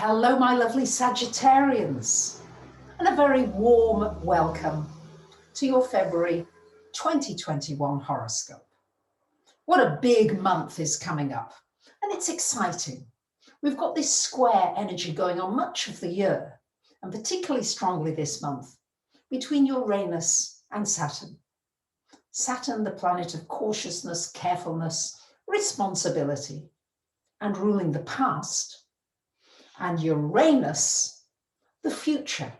Hello, my lovely Sagittarians, and a very warm welcome to your February 2021 horoscope. What a big month is coming up, and it's exciting. We've got this square energy going on much of the year, and particularly strongly this month, between Uranus and Saturn. Saturn, the planet of cautiousness, carefulness, responsibility, and ruling the past, and Uranus, the future,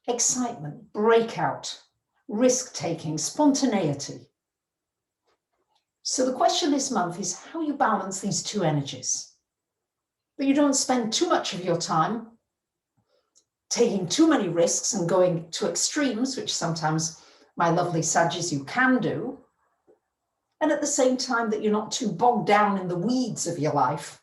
excitement, breakout, risk-taking, spontaneity. So the question this month is how you balance these two energies, but you don't spend too much of your time taking too many risks and going to extremes, which sometimes, my lovely Saggies, you can do, and at the same time that you're not too bogged down in the weeds of your life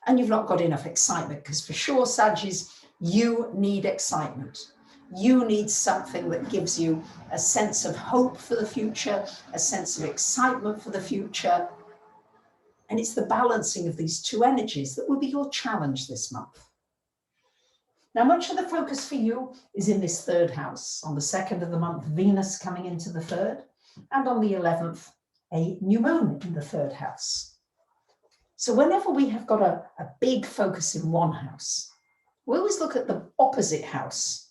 and you've not got enough excitement, because for sure, Saggies, you need excitement. You need something that gives you a sense of hope for the future, a sense of excitement for the future. And it's the balancing of these two energies that will be your challenge this month. Now, much of the focus for you is in this third house. On the 2nd of the month, Venus coming into the third, and on the 11th, a new moon in the third house. So whenever we have got a big focus in one house, we always look at the opposite house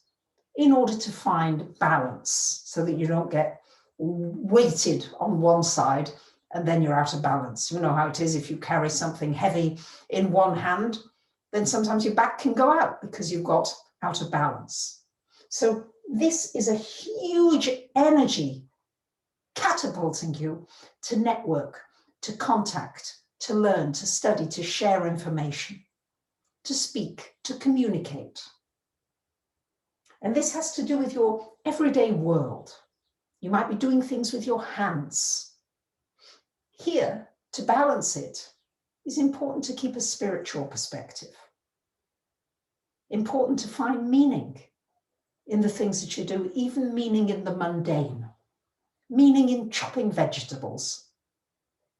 in order to find balance so that you don't get weighted on one side and then you're out of balance. You know how it is if you carry something heavy in one hand, then sometimes your back can go out because you've got out of balance. So this is a huge energy catapulting you to network, to contact, to learn, to study, to share information, to speak, to communicate. And this has to do with your everyday world. You might be doing things with your hands. Here, to balance it, is important to keep a spiritual perspective. Important to find meaning in the things that you do, even meaning in the mundane, meaning in chopping vegetables,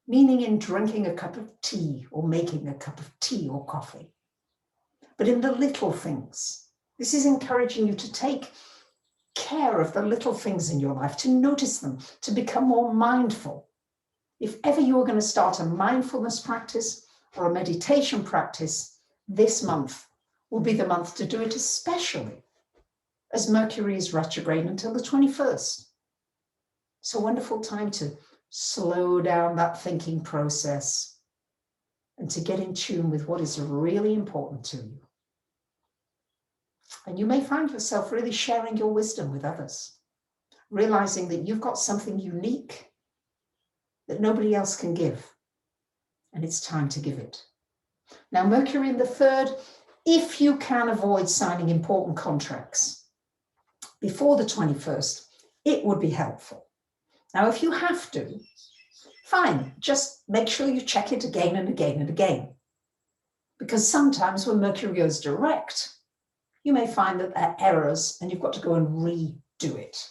meaning in drinking a cup of tea or making a cup of tea or coffee. But in the little things, this is encouraging you to take care of the little things in your life, to notice them, to become more mindful. If ever you are going to start a mindfulness practice or a meditation practice, this month will be the month to do it, especially as Mercury is retrograde until the 21st. It's a wonderful time to slow down that thinking process and to get in tune with what is really important to you. And you may find yourself really sharing your wisdom with others, realizing that you've got something unique that nobody else can give, and it's time to give it. Now, Mercury in the third, if you can avoid signing important contracts before the 21st, it would be helpful. Now, if you have to, fine, just make sure you check it again and again and again. Because sometimes when Mercury goes direct, you may find that there are errors and you've got to go and redo it.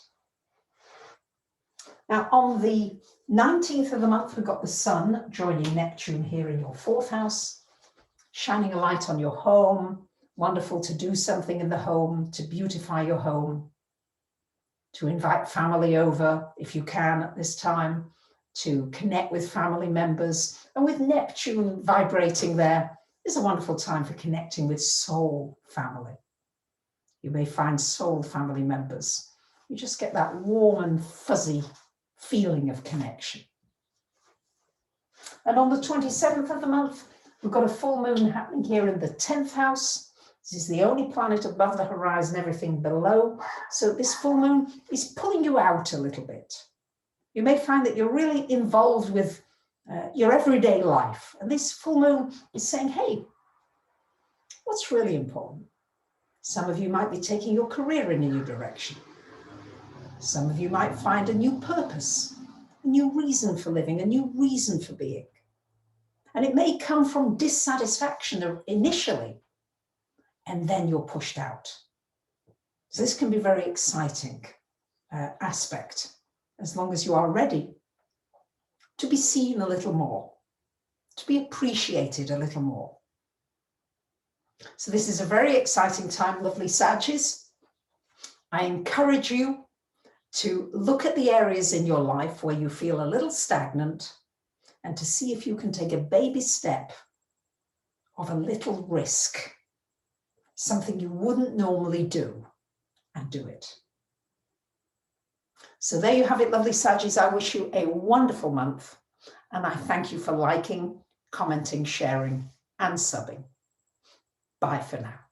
Now, on the 19th of the month, we've got the Sun joining Neptune here in your 4th house, shining a light on your home. Wonderful to do something in the home, to beautify your home, to invite family over if you can at this time, to connect with family members. And with Neptune vibrating there, it's a wonderful time for connecting with soul family. You may find soul family members. You just get that warm and fuzzy feeling of connection. And on the 27th of the month, we've got a full moon happening here in the 10th house. This is the only planet above the horizon, everything below. So this full moon is pulling you out a little bit. You may find that you're really involved with your everyday life. And this full moon is saying, hey, what's really important? Some of you might be taking your career in a new direction. Some of you might find a new purpose, a new reason for living, a new reason for being. And it may come from dissatisfaction initially, and then you're pushed out. So this can be a very exciting aspect, as long as you are ready to be seen a little more, to be appreciated a little more. So this is a very exciting time, lovely Saggies. I encourage you to look at the areas in your life where you feel a little stagnant and to see if you can take a baby step of a little risk, something you wouldn't normally do, and do it. So there you have it, lovely Saggies. I wish you a wonderful month, and I thank you for liking, commenting, sharing, and subbing. Bye for now.